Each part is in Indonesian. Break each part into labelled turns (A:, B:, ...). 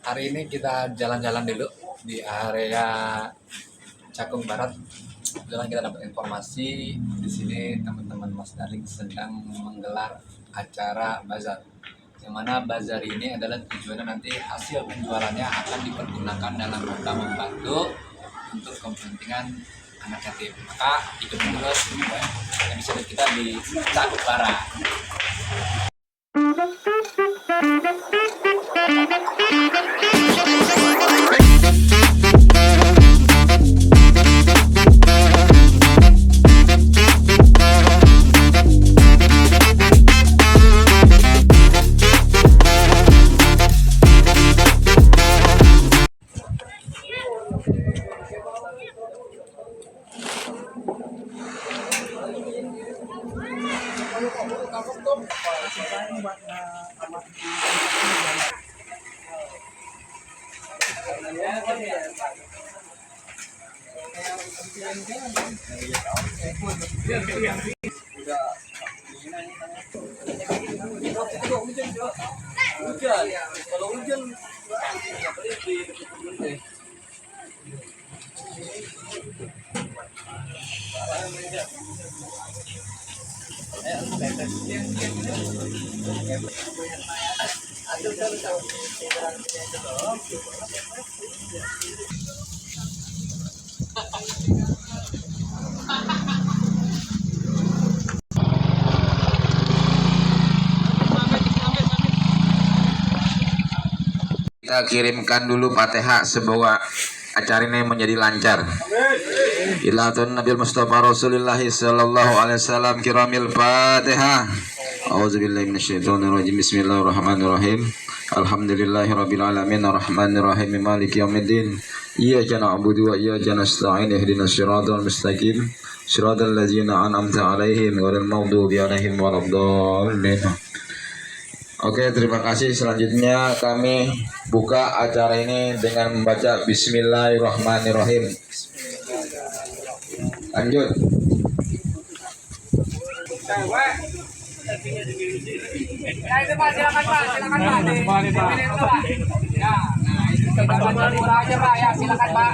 A: Hari ini kita jalan-jalan dulu di area Cakung Barat. Kebetulan kita dapat informasi di sini teman-teman Mas Darling sedang menggelar acara bazar. Yang mana bazar ini adalah tujuannya nanti hasil penjualannya akan dipergunakan dalam rangka membantu untuk kepentingan anak yatim. Maka ikut terus episode kita di Cakung Barat. Kalau hujan
B: kita kirimkan dulu Fatihah, semoga acara ini menjadi lancar. Ilatun Nabi Mustafa Rasulullah sallallahu alaihi wasallam kiramil Fatihah. A'udzubillahi minasyaitonirrajim. Bismillahirrahmanirrahim. Alhamdulillahirabbil alamin arrahmanir rahim maliki yaumiddin. Iyyaka na'budu wa iyyaka nasta'in ihdinas siratal mustaqim. Siratal ladzina an'amta 'alaihim ghairil maghdubi 'alaihim waladdallin. Oke, terima kasih. Selanjutnya kami buka acara ini dengan membaca Bismillahirrahmanirrahim. Lanjut.
C: Ya itu Pak, silakan Pak, silakan Pak. Dipilih itu Pak. Ya, nah itu aja Pak, ya silakan Pak.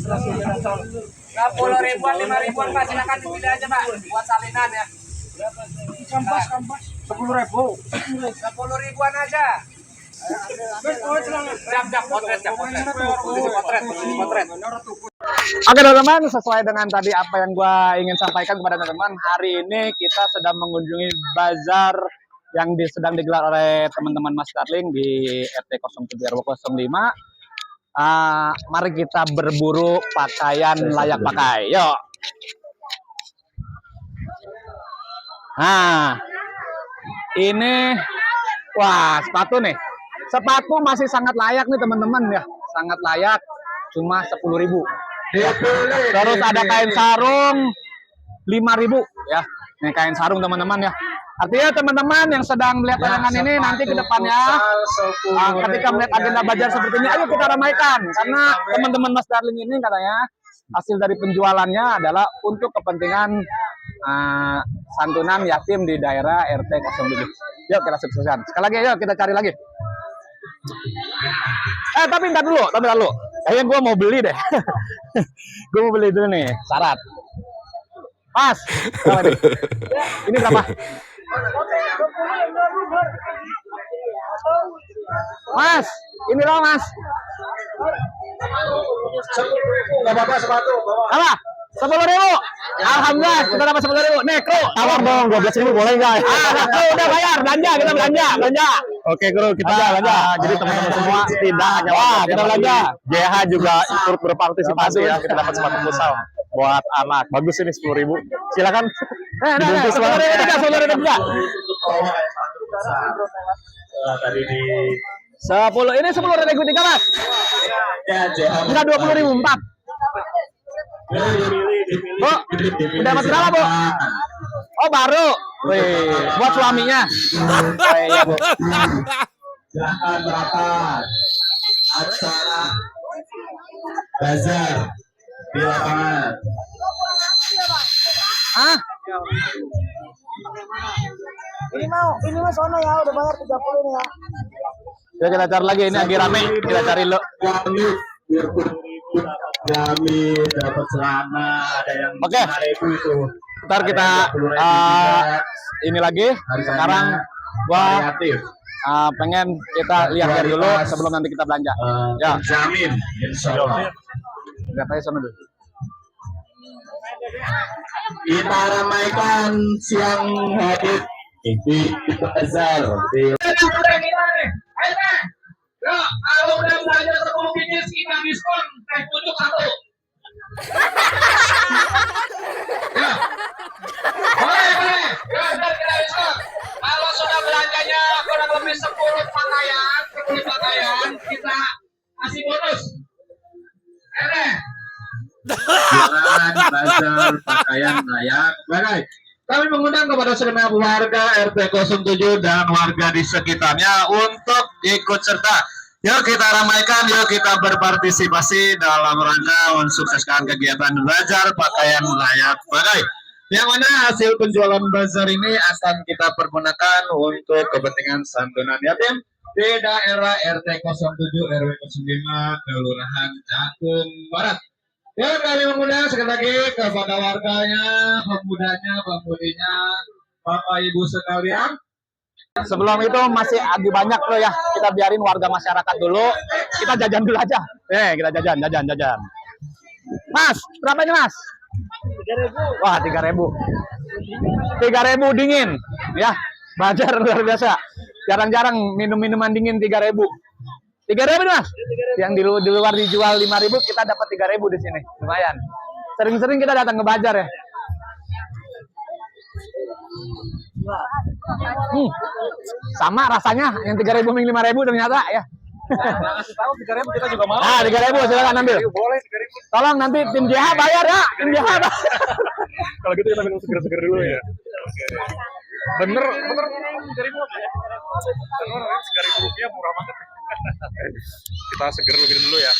C: 10 ribuan, 5 ribuan Pak, silakan dipilih aja Pak, buat salinan ya. Kampas, 10.000. 10 ribuan aja. Siap, potret.
D: Oke teman-teman, sesuai dengan tadi apa yang gua ingin sampaikan kepada teman-teman, hari ini kita sedang mengunjungi bazar yang sedang digelar oleh teman-teman Mas Darling di RT 07 RW 05. Mari kita berburu pakaian layak pakai. Yuk. Nah, ini wah, sepatu nih. Sepatu masih sangat layak nih teman-teman ya. Sangat layak, cuma 10.000. Terus ada kain sarung 5.000 ya. Ini kain sarung teman-teman ya. Artinya teman-teman yang sedang melihat tayangan ini nanti ke depannya ketika melihat agenda bazar seperti ini, ayo kita ramaikan, karena teman-teman Mas Darling ini katanya hasil dari penjualannya adalah untuk kepentingan santunan yatim di daerah RT 07. Yuk kita sukseskan. Sekali lagi yuk kita cari lagi. Tapi ntar dulu. Kayaknya gue mau beli deh. Gue mau beli dulu nih, syarat. Mas, berapa nih? Ini berapa? Mas, ini loh Mas.
B: 10.000, nggak apa-apa sepatu.
D: Apa? 10.000. Alhamdulillah, kita dapat 10.000. Nih, Kru, tawar dong 12.000 boleh nggak? Udah bayar, kita belanja. Oke, Kru, kita belanja. Jadi teman-teman semua tidak hanya kita belanja. JH juga ikut berpartisipasi ya. Kita dapat sepatu futsal buat anak. Bagus ini 10.000. Silakan. Dibungkus 10.000 juga.
B: Tadi di
D: 10 ini 10.000 tiga Mas. Enggak 20.000 4. Bu, udah dapat berapa Bu? Oh baru. Wih, buat suaminya. Iya Bu.
B: Silahkan merapat acara bazar di lapangan.
D: Hah?
E: Ini mau sono ya, udah bayar 30 nih ya.
D: Ya kita cari lagi, ini lagi rame. Kita cari lo.
E: Kami dapat celana, ada yang
D: Oke.
E: 5.000 itu.
D: Ntar kita ini lagi. Sekarang gua
E: Kreatif.
D: pengen kita lihat dulu sebelum nanti kita belanja. Ya.
E: Jamin, insya Allah.
D: Lihat aja sana dulu.
E: Kita ramaikan siang hadir di Bazar.
C: Kalau udah belanja 10 biji kita diskon teh pucuk 1. Ya. Boleh. Ya, kita diskon. Kalau sudah belanjanya kurang lebih 10 pakaian, kita kasih bonus.
E: Jualan bazar pakaian layak. Baik. Kami mengundang kepada segenap warga RT 07 dan warga di sekitarnya untuk ikut serta. Yuk kita ramaikan, yuk kita berpartisipasi dalam rangka mensukseskan kegiatan bazar pakaian layak pakai. Yang mana hasil penjualan bazar ini akan kita pergunakan untuk kepentingan santunan yatim di daerah RT 07 RW 05 Kelurahan Cakung Barat. Ya, kami mengundang sekali lagi kepada warganya, pemudanya, pemudinya, Bapak Ibu sekalian.
D: Sebelum itu masih lagi banyak loh ya. Kita biarin warga masyarakat dulu. Kita jajan dulu aja. Kita jajan. Mas, berapa ini Mas? 3.000. Wah, 3.000. 3.000 dingin. Ya, bazar luar biasa. Jarang-jarang minum-minuman dingin 3.000. 3.000 Mas? Yang di luar dijual 5.000, kita dapat 3.000 di sini. Lumayan. Sering-sering kita datang ke bazar ya. Sama rasanya yang 3.000 yang 5.000 ternyata ya. Ngasih tahu 3.000 kita juga mau. 3.000 silakan ambil. Boleh 3.000. Tolong nanti tim JH bayar ya, tim JH. Kalau gitu kita minum seger-seger dulu ya. Bener 3.000 ya. 3.000 rupiah murah banget. Kita seger lebih dulu ya.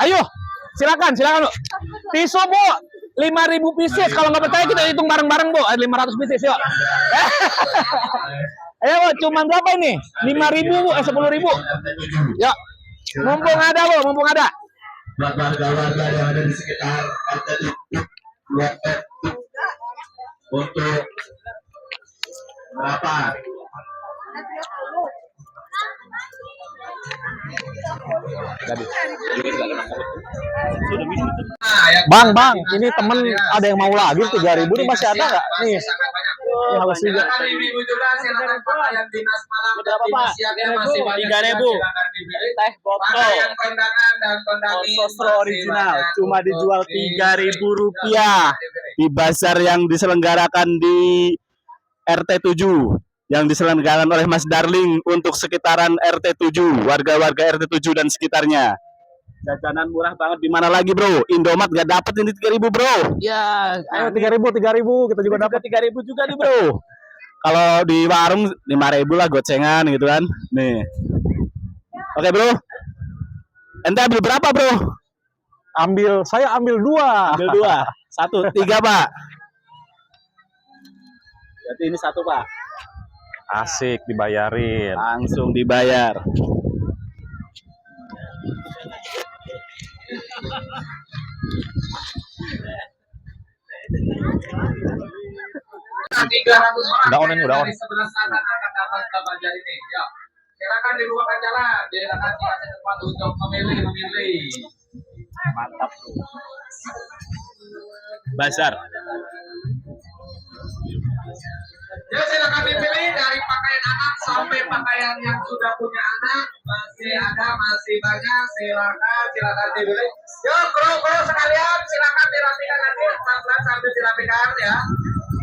D: Ayo, silakan Bu. Tisu Bu, 5.000 pieces. Kalau nggak percaya kita hitung bareng-bareng Bu. 500 pieces yuk. Ayo Bu, cuma berapa ini? 5.000 Bu, 10.000. Yuk, mumpung ada Bu, mumpung ada.
E: Warga-warga yang ada di sekitar untuk berapa?
D: Bang, ini temen ada yang mau lagi 3.000 nih masih ada nggak? Nih, ini harus juga.
C: Minggu juga silakan pakaian dinas malam dan dinas siangnya masih banyak.
F: 3.000. Teh botol
C: Pakaian kondangan dan kondangi
F: sosro original cuma dijual 3.000 rupiah di bazar yang diselenggarakan di RT 7 yang diselenggarakan oleh Mas Darling untuk sekitaran RT 7, warga-warga RT 7 dan sekitarnya. Jajanan murah banget di mana lagi, Bro? Indomaret gak dapet ini 3.000, Bro.
D: Ya, ayo 3.000 kita juga dapat
F: 3.000 juga nih, Bro. Kalau di warung 5.000 lah gocengan gitu kan. Nih. Oke, Bro. Ente ambil berapa, Bro?
D: Saya ambil 2.
F: Ambil 2. 1, 3, Pak. Berarti ini 1, Pak.
D: Asik dibayarin.
F: Langsung dibayar.
C: Nah, 300 orang
D: Udah on ini, udah on.
C: dari 11 sana akan datang ke bazar ini. Ya. Silakan dibukakan jalan, silakan dikasih tempat untuk memilih.
F: Mantap. Bazar.
C: Ya, silakan dipilih dari pakaian anak sampai pakaian yang sudah punya anak, masih banyak. Silakan dipilih. Yuk, bro sekalian, silakan dirapikan lagi, pelan-pelan sambil dirapikan ya.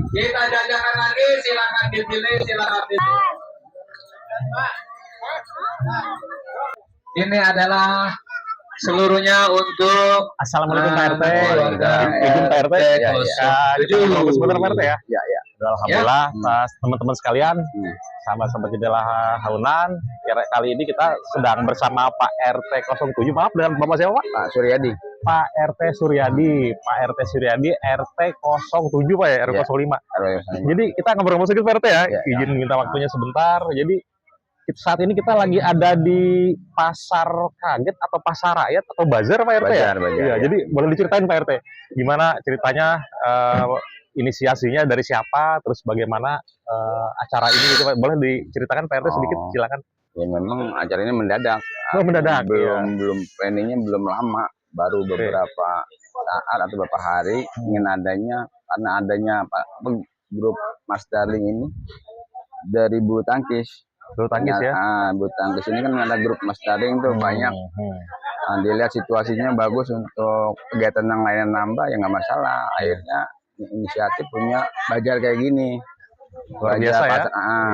C: Kita jajakan lagi, silakan dipilih. Ini adalah seluruhnya untuk
D: Assalamualaikum Pak RT.
C: warga
D: Izin Pak RT.
C: Ya.
D: Sebentar Pak RT ya.
F: Ya.
D: Alhamdulillah, atas teman-teman sekalian, sahabat-sahabat jendela Haunan, kali ini kita sedang bersama Pak RT 07. Maaf dengan Bapak siapa Pak?
B: Pak Suryadi.
D: Pak RT Suryadi. Pak RT Suryadi RT 07 Pak ya, RT 05. Jadi kita ngobrol sedikit Pak RT ya. Izin minta waktunya sebentar. Jadi saat ini kita lagi ada di Pasar Kaget atau Pasar Rakyat atau Bazar Pak RT ya? Iya, jadi boleh diceritain Pak RT gimana ceritanya, inisiasinya dari siapa, terus bagaimana acara ini gitu Pak. Boleh diceritakan Pak RT sedikit, silakan.
G: Ya memang acara ini mendadak.
D: Oh, mendadak.
G: Belum planningnya belum lama, baru beberapa saat atau beberapa hari ingin adanya, karena adanya grup Mas Darling ini dari bulu tangkis.
D: Bulu tangkis ya?
G: Bulu tangkis ini kan ada grup Mas Darling tuh banyak. Nah, dilihat situasinya bagus untuk kegiatan yang lainnya nambah ya nggak masalah. Akhirnya inisiatif punya Bajar kayak gini.
D: Luar biasa ya?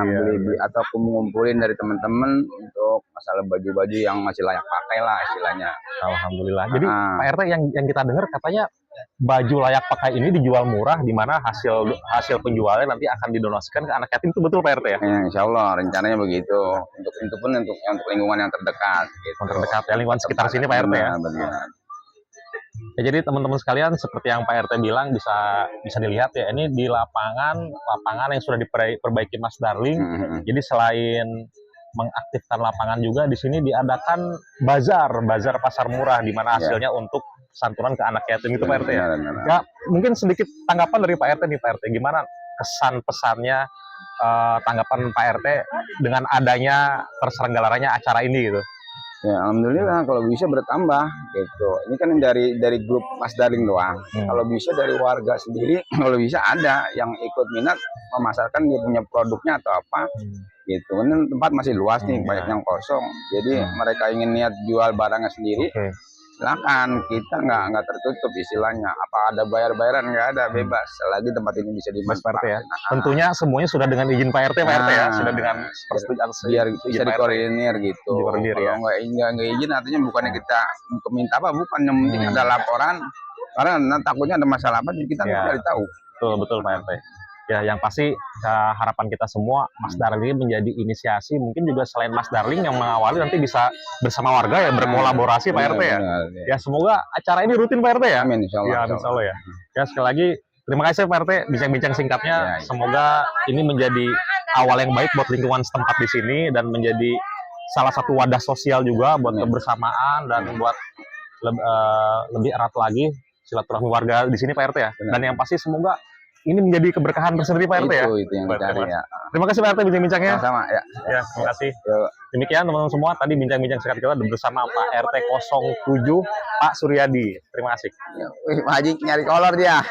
G: Beli atau ngumpulin dari teman-teman untuk masalah baju-baju yang masih layak pakai lah istilahnya.
D: Alhamdulillah. Jadi Pak RT yang kita dengar katanya baju layak pakai ini dijual murah, di mana hasil penjualnya nanti akan didonasikan ke anak yatim. Itu betul Pak RT ya?
G: Ya, Insya Allah rencananya begitu. Untuk itu pun untuk lingkungan yang terdekat. Gitu.
D: Terdekat ya, lingkungan sekitar sini Pak RT ya.
G: Benar.
D: Ya, jadi teman-teman sekalian seperti yang Pak RT bilang bisa dilihat ya, ini di lapangan yang sudah diperbaiki Mas Darling. Jadi selain mengaktifkan lapangan juga di sini diadakan bazar pasar murah di mana hasilnya untuk santunan ke anak yatim itu Pak RT ya. Ya, mungkin sedikit tanggapan dari Pak RT nih Pak RT, gimana kesan pesannya, tanggapan Pak RT dengan adanya terselenggaranya acara ini gitu.
G: Ya, alhamdulillah kalau bisa bertambah gitu. Ini kan dari grup Mas Darling doang. Kalau bisa dari warga sendiri, kalau bisa ada yang ikut minat memasarkan dia punya produknya atau apa gitu. Ini tempat masih luas nih, banyak yang kosong. Jadi mereka ingin niat jual barangnya sendiri, silakan. Kita nggak tertutup istilahnya. Apa ada bayar-bayaran? Nggak ada, bebas. Selagi tempat ini bisa dimanfaatkan.
D: Ya. Tentunya semuanya sudah dengan izin Pak RT, Pak RT ya, sudah dengan persetujuan
G: biar bisa dikoordinir gitu. Kalau
D: ya.
G: nggak izin, artinya bukannya kita minta apa, bukan, yang penting ada laporan. Karena takutnya ada masalah apa, jadi kita nggak tahu.
D: Betul Pak RT. Ya, yang pasti harapan kita semua Mas Darling menjadi inisiasi, mungkin juga selain Mas Darling yang mengawali, nanti bisa bersama warga ya berkolaborasi Pak RT ya. Ya, semoga acara ini rutin Pak RT ya.
G: Amin, insya Allah.
D: Ya, insya Allah ya. Ya, sekali lagi terima kasih Pak RT bincang-bincang singkatnya. Semoga ini menjadi awal yang baik buat lingkungan setempat di sini dan menjadi salah satu wadah sosial juga buat kebersamaan dan buat lebih erat lagi silaturahmi warga di sini Pak RT ya. Dan yang pasti semoga ini menjadi keberkahan tersendiri Pak RT ya.
G: Itu yang dicari ya.
D: Terima kasih Pak RT bincang-bincangnya.
G: Sama ya.
D: Ya, terima kasih. Demikian teman-teman semua, tadi bincang-bincang singkat kita bersama Pak RT 07 Pak Suryadi. Terima kasih.
G: Wih, Pak Haji nyari kolor dia.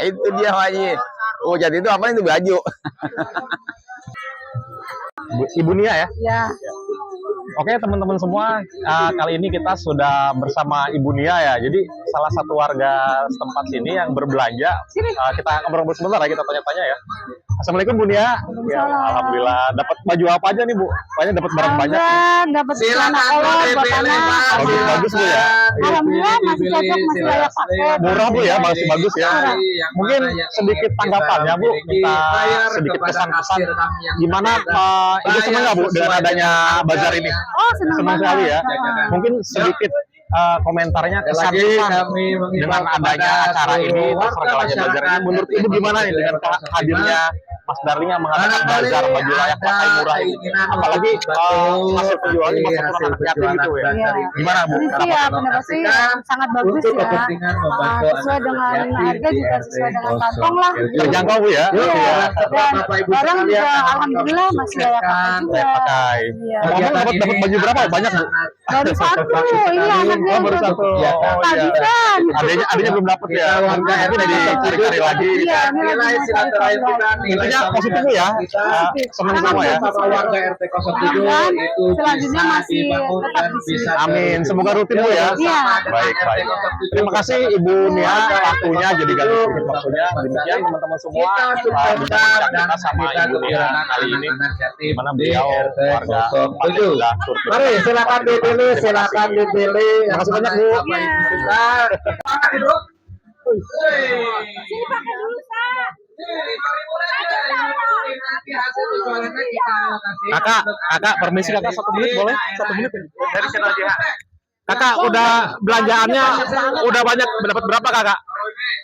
G: Itu dia Pak Haji. Oh, jadi itu apa itu baju?
D: Ibu Nia ya?
H: Ya.
D: Oke teman-teman semua, kali ini kita sudah bersama Ibu Nia ya. Jadi salah satu warga setempat sini yang berbelanja. Kita ngobrol sebentar ya, kita tanya-tanya ya. Assalamualaikum Bu Nia. Ya, alhamdulillah. Dapat baju apa aja nih Bu? Banyak dapat barang banyak.
H: Dapat celana kolor buat anak.
D: Bagus Bu ya.
H: Alhamdulillah masih cocok, masih layak pakai.
D: Murah Bu ya, masih bagus ya. Mungkin sedikit tanggapannya Bu, kita sedikit pesan-pesan. Gimana Ibu senang nggak Bu dengan adanya bazar ini?
H: Oh, senang
D: sekali ya. Mungkin sedikit komentarnya kesan-kesan dengan adanya acara ini, terselenggaranya bazar ini. Menurut Ibu gimana nih dengan hadirnya Mas Darling yang mengadakan bazar baju layak pakai murah ini? Apalagi hasil penjualannya masuk ke anak yatim gitu ya. Gimana Bu?
H: Ini sih ya pendapat sih sangat bagus ya. Sesuai dengan harga juga sesuai dengan kantong lah.
D: Terjangkau Bu ya.
H: Iya. Dan barang juga alhamdulillah masih layak pakai juga.
D: Ngomong dapat baju berapa? Banyak Bu?
H: Baru satu. Ini anaknya
D: baru satu.
H: Kehabisan.
D: Adanya belum dapat ya. Mungkin dicari lagi.
H: Iya, ini lagi silaturahmi kita nih.
D: Intinya positif Bu ya. Senang semua ya.
C: Sama warga RT 07 itu
H: selanjutnya
C: bisa
H: masih
C: dibangun
H: tetap
C: dan
H: di sini.
C: bisa
D: Amin. Semoga rutin Bu ya.
H: Iya.
D: Baik. Terima kasih Ibu Nia waktunya jadi ganti sedikit waktunya. Demikian teman-teman semua. Bincang kita sama Ibu Nia kali ini, di mana beliau warga tempat yang sudah turut.
C: Mari silakan dipilih, silakan dipilih.
D: Terima kasih banyak Bu.
C: Apa yang kita
H: Sini pakai dulu, Sa.
D: Kakak, permisi kakak 1 menit boleh? 1 menit dari channel JH. Kakak udah belanjaannya udah banyak, dapat berapa kakak?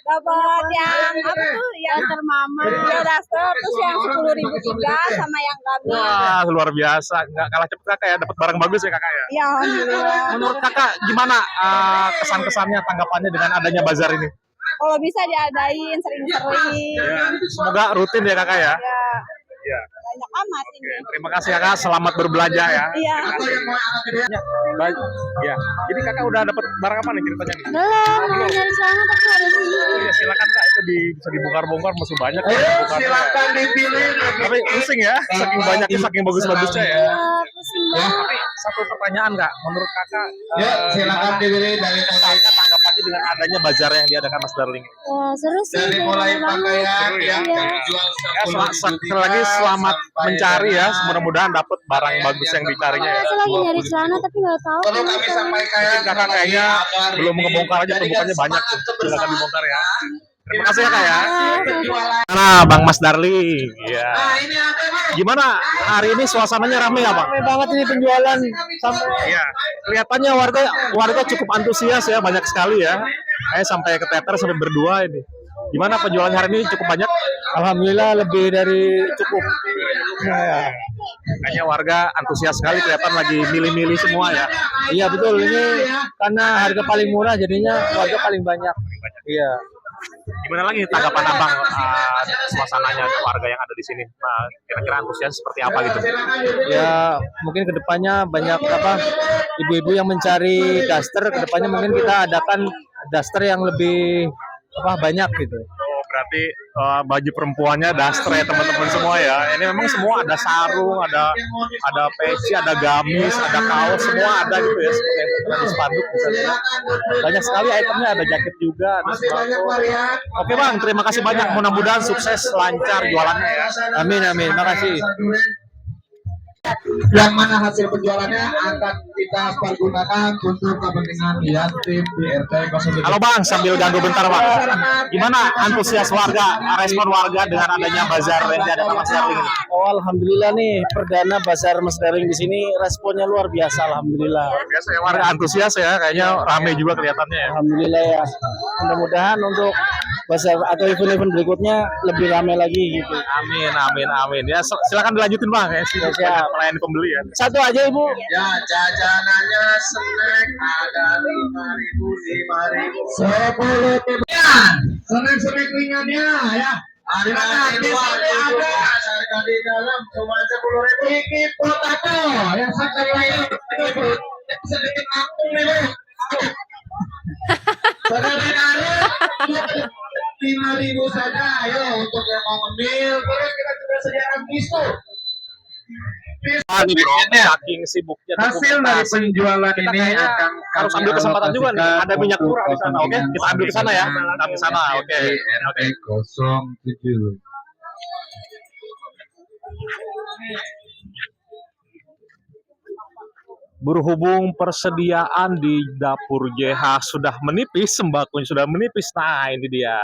H: Dapat yang apa tuh? Yang termama, ya daster, terus yang 10.000 juga sama yang kami.
D: Wah, luar biasa. Nggak kalah cepet kakak ya, dapat barang bagus ya kakak ya.
H: Ya alhamdulillah.
D: Menurut kakak gimana kesan-kesannya, tanggapannya dengan adanya bazar ini?
H: Kalau bisa diadain sering-sering.
D: Semoga rutin ya kakak ya.
H: Ya,
D: Iya.
H: banyak amat ini.
D: Terima kasih kakak, selamat berbelanja ya.
H: Iya.
D: Baik. Ya. Jadi kakak udah dapat barang apa nih ceritanya nih?
H: Belum, nyari celana tapi ada di sini.
D: Oh ya, silakan kak, itu bisa dibongkar-bongkar, masih banyak.
C: Ayo
D: Bongkarnya.
C: silakan dipilih.
D: Tapi pusing ya, saking banyaknya, saking bagus-bagusnya ya.
H: Ya, pusing banget.
D: Tapi satu pertanyaan kak, menurut kakak,
C: Ya, silakan
D: gimana
C: dipilih dari mulai
D: tanggapannya dengan adanya bazar yang diadakan Mas Darling?
H: Ya, seru sih.
C: dari mulai pakaian yang
H: Iya.
C: dijual
D: Ya, sekali lagi selamat mencari ya, mudah-mudahan dapat barang bagus yang dicarinya ya.
H: Saya lagi nyari celana tapi nggak tahu.
C: Perlu kami sampaikan
D: Kakak kayaknya belum ngebongkar aja, tumpukannya banyak tuh. Silakan dibongkar ya. Terima kasih ya kak ya. Nah, Bang Mas Darling, ya.
C: Nah, ini apa Bang?
D: Gimana hari ini suasananya ramai ya Bang?
G: Ramai banget ini penjualan sampai
D: Iya. Kelihatannya warga cukup antusias ya, banyak sekali ya. Saya sampai keteter sampai berdua ini. Gimana penjualan hari ini cukup banyak?
G: alhamdulillah lebih dari cukup. Ya.
D: Kayaknya warga antusias sekali, kelihatan lagi milih-milih semua ya.
G: Iya betul, ini karena harga paling murah jadinya warga paling banyak. Iya.
D: Gimana lagi tanggapan abang suasananya warga yang ada di sini? Nah, kira-kira antusias seperti apa gitu?
G: Ya mungkin kedepannya banyak apa ibu-ibu yang mencari daster, kedepannya mungkin kita adakan daster yang lebih banyak gitu.
D: Oh, berarti baju perempuannya daster ya teman-teman semua ya. Ini memang semua ada sarung, ada peci, ada gamis, ada kaos, semua ada gitu ya. Seperti yang tertera di spanduk misalnya. Banyak sekali itemnya, ada jaket juga, ada sepatu. Oke Bang, terima kasih banyak. Mudah-mudahan sukses, lancar jualannya ya.
G: Amin amin, makasih.
C: Yang mana hasil penjualannya akan kita pergunakan untuk kepentingan yatim di RT 07.
D: Halo Bang, sambil ganggu bentar Bang. Gimana antusias warga, respon warga dengan adanya bazar yang diadakan Mas Darling ini?
G: Oh alhamdulillah nih perdana bazar Mas Darling di sini responnya luar biasa alhamdulillah.
D: Biasa ya, warga antusias ya, kayaknya rame juga kelihatannya ya.
G: Alhamdulillah ya. Mudah-mudahan untuk bazar atau event-event berikutnya lebih ramai lagi gitu.
D: Amin, amin, amin. Ya silakan dilanjutin Bang ya, sih melayani pembeli ya.
G: Satu aja Ibu.
C: Ya, jajanannya snack ada 5.000, 10.000. Snack ringannya ya. Ada di harga di dalam cuma 10.000. Iki potato yang satu lain sedikit aku nih. Sekali ada 5.000 saja, ayo untuk yang mau ngemil. Terus kita juga sediakan tisu.
D: Nih bro, saking sibuknya
C: Hasil dari
D: dokumentasi,
C: penjualan
D: kita
C: ini
D: kayaknya
C: akan
D: harus ambil kesempatan juga nih. Ada minyak murah di sana, oke? Kita ambil ke sana ya. Kita ambil ke sana, oke. Oke.
C: 07.
D: Berhubung persediaan di dapur JH sudah menipis, sembakonya sudah menipis. Nah, ini dia.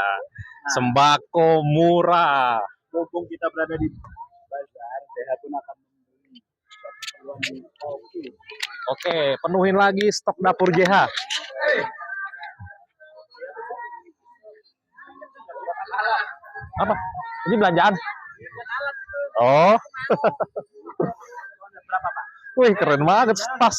D: Sembako murah.
F: Mumpung kita berada di bazar, DH pun akan membeli keperluan kopi.
D: Oke, penuhin lagi stok dapur JH. Apa? Ini belanjaan? Oh. Wih, keren banget tas.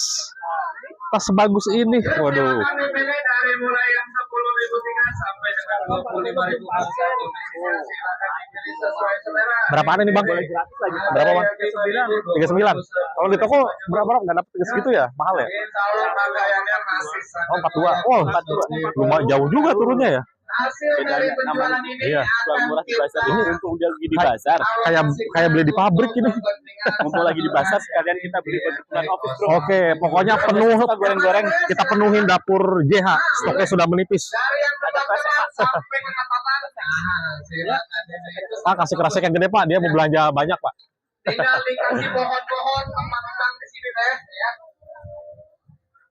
D: Tas sebagus ini. Waduh.
C: Silakan dipilih dari mulai yang 10.000 sampai dengan 25.000. Silakan dipilih sesuai selera.
D: Berapaan ini Bang? Berapa Bang? 39. Kalau di toko berapa Bang? Nggak dapet segitu ya? Mahal ya?
C: Insya Allah pakaiannya masih
D: Oh,
C: sangat
D: 42. Oh, 42. Lumayan jauh juga turunnya ya.
C: hasil dari penjualan ini
D: Iya.
C: akan
F: Murah di bazar
C: kita
F: ini mumpung dia lagi di bazar.
D: Kayak beli di pabrik ini.
F: Mumpung lagi di bazar sekalian kita beli kebutuhan office bro.
D: Oke, pokoknya penuh goreng-goreng. Kita penuhin dapur JH. Stoknya sudah menipis.
C: dari yang pertama sampai ke catatan. Silakan itu
D: Pak, kasih kerasek yang gede Pak. Dia mau belanja banyak Pak.
C: tinggal dikasih pohon-pohon kembang-kembang di sini deh ya.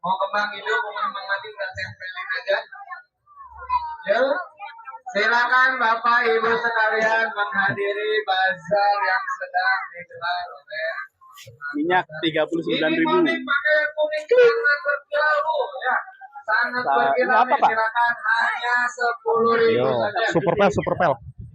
C: Mau kembang hidup, mau kembang mati nggak tempelin aja. Ya, silakan Bapak Ibu sekalian menghadiri bazar yang sedang digelar oleh
F: Minyak 39.000.
C: Ini pakai kuning sangat berkilau sangat
D: Ini
C: bergila
D: apa, Pak?
C: silakan hanya 10.000
D: Yo,
C: saja.
D: superpel, superpel.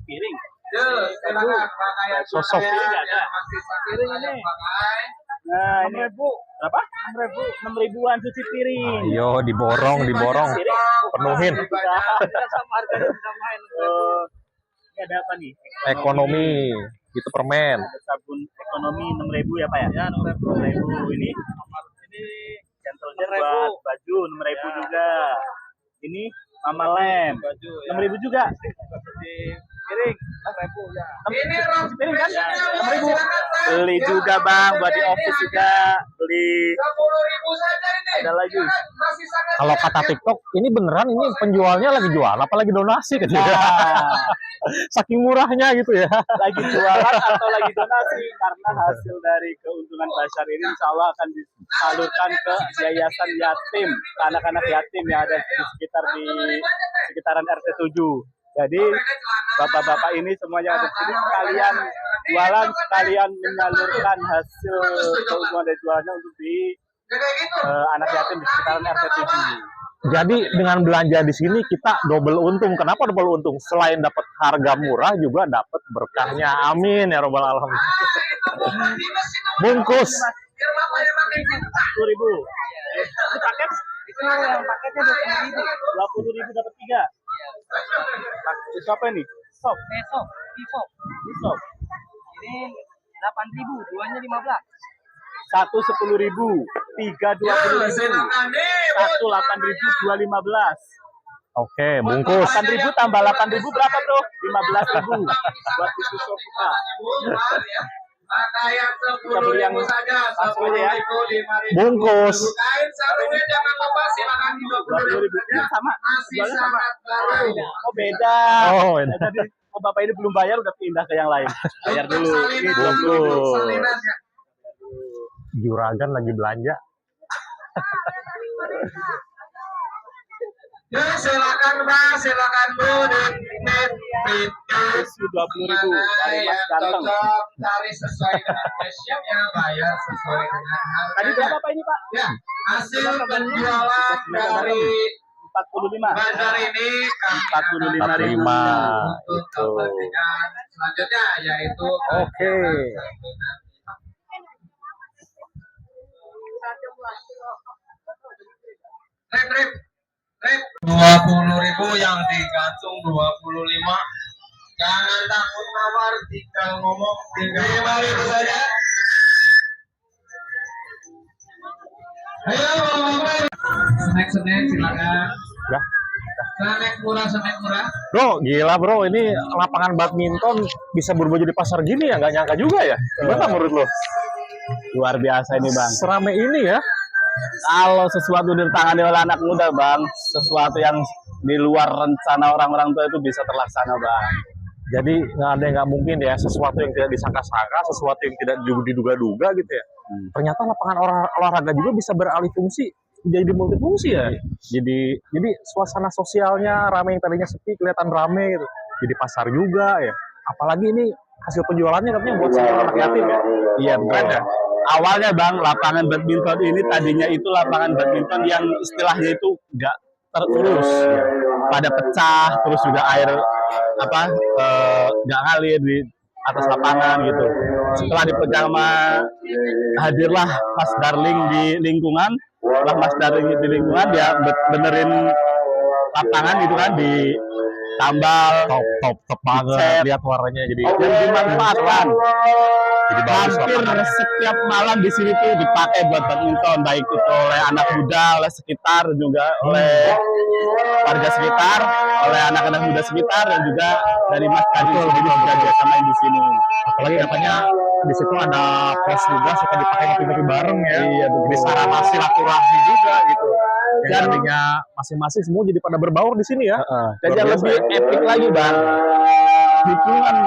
F: Piring.
C: Yo, silakan pakaian
D: Sosok.
C: yang masih sakit aja pakai.
F: Nah, ini berapa? 6.000. 6.000-an cuci piring.
D: Ayo, diborong, diborong. Penuhin.
F: Sama harganya disamain. Ini ada apa nih?
D: Ekonomi, itu permen.
F: Ada sabun ekonomi 6.000 ya Pak ya? Ya 6.000. Ini gentle buat baju 6.000 juga. Ini Mama Lem 6.000 juga. Piring 6.000 ya.
C: Ini rok
F: Piring kan?
C: spesialnya,
F: 6.000.
C: silakan, Bang.
F: Beli juga Bang buat di office juga. Beli
C: 10.000 saja ini.
F: Ada lagi.
C: Silakan, masih sangat
D: Kalau
C: banyak
D: kata
C: yang
D: TikTok, ini beneran ini penjualnya lagi jual, apalagi donasi gitu ya. Saking murahnya gitu ya.
F: lagi jualan atau lagi donasi karena hasil dari keuntungan pasar ini insya Allah akan disalurkan ke yayasan yatim, anak-anak yatim yang ada di sekitaran RT 7. Jadi bapak-bapak ini semuanya ada di sini sekalian jualan, sekalian menyalurkan hasil keuntungan dari jualannya untuk di anak yatim di sekitaran RT 7.
D: Jadi dengan belanja di sini kita double untung. Kenapa double untung? Selain dapat harga murah juga dapat berkahnya. Amin ya robbal alamin. Bungkus.
F: 10.000. Ini paket?
H: Itu yang paketnya 20.000.
F: 20.000 dapat 3. Siapa ini? Sop.
H: Besok, besok.
F: Sop.
H: Ini 8.000, duanya 15.
F: Satu 10.000, 3 20.000,
C: silakan nih.
F: satu 8.000, 2 15.
D: Oke, bungkus.
F: 8.000 tambah 8.000 berapa bro? 15.000 buat itu sop kita.
C: Pakaian
F: Kita beli yang
C: 10.000 saja,
F: langsung aja ya.
C: 10.000, 5.000.
D: Bungkus.
C: Kain sarungnya jangan lupa, silakan
F: 20.000
C: 20.000
F: yang sama.
C: masih
F: Jualnya sama.
C: sangat baru.
F: Oh beda.
D: Oh, ini.
F: Tadi bapak ini belum bayar udah pindah ke yang lain. Bayar dulu. Ini
C: Salinan,
F: 20.
C: salinan ya.
D: Juragan lagi belanja.
C: Ya, silakan Mbak, silakan Bu, net,
F: Susu 20.000 dari Mas Ganteng.
C: cari sesuai dengan passionnya, bayar sesuai dengan harga.
F: Tadi berapa Pak ini Pak?
C: Ya, hasil penjualan dari
F: 45.
C: bazar ini kami
F: 45.000.
C: untuk kepentingan selanjutnya yaitu
D: Oke.
C: Rep 20.000 yang digantung 25. Jangan takut nawar, tinggal ngomong, tinggal 5.000 saja. Ayo bapak-bapak. Snack silakan.
D: Ya.
C: Snack murah.
D: Bro, gila bro, ini lapangan badminton bisa berubah jadi pasar gini ya? Nggak nyangka juga ya? Gimana menurut lo?
F: Luar biasa ini Bang.
D: Serame ini ya?
F: Kalau sesuatu ditangani oleh anak muda Bang, sesuatu yang di luar rencana orang-orang tua itu bisa terlaksana Bang.
D: Jadi nggak ada yang nggak mungkin ya, sesuatu yang tidak disangka-sangka, sesuatu yang tidak diduga-duga gitu ya. Ternyata lapangan olahraga juga bisa beralih fungsi jadi multifungsi ya. Jadi suasana sosialnya ramai, yang tadinya sepi kelihatan ramai gitu. Jadi pasar juga ya. Apalagi ini hasil penjualannya katanya buat sekolah anak yatim ya.
F: Iya betul.
D: Ya.
F: Awalnya Bang, lapangan badminton ini tadinya itu lapangan badminton yang istilahnya itu nggak terurus, pada pecah, terus juga air nggak ngalir di atas lapangan gitu. Setelah dipegang sama hadirlah Mas Darling di lingkungan, setelah Mas Darling di lingkungan dia benerin lapangan gitu kan, di tambal,
D: Top banget, lihat warnanya jadi
F: dan dimanfaatkan.
D: Jadi bagus
F: Hampir
D: lapangan.
F: setiap malam di sini tuh dipakai buat badminton, baik itu oleh anak muda, oleh sekitar, juga oleh warga sekitar, oleh anak-anak muda sekitar, dan juga dari Mas Kadi sendiri juga biasa main di sini.
D: Apalagi katanya di situ ada pos juga suka dipakai ngopi-ngopi bareng ya. Iya, jadi sarana silaturahmi juga gitu. Dan tadinya masing-masing semua jadi pada berbaur di sini ya.
F: Dan yang lebih epic lagi Bang, dukungan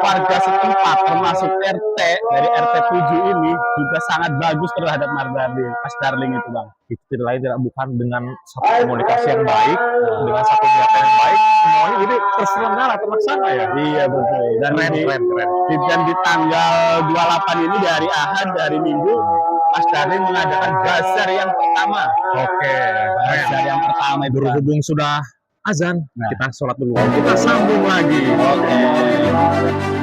F: warga setempat termasuk RT dari RT 7 ini juga sangat bagus terhadap Mas Darling itu Bang.
D: Itu tidak lain tidak bukan dengan satu komunikasi yang baik, dengan satu niatan yang baik, semuanya jadi terselenggara, terlaksana ya.
F: Iya betul. Dan
D: Keren.
F: dan di tanggal 28 ini dari Ahad, dari Minggu, Mas Darling mengadakan bazar yang pertama.
D: Oke.
F: Bazar yang pertama itu.
D: Berhubung sudah azan,
F: Nah.
D: kita sholat dulu. Kita sambung lagi.
F: Oke.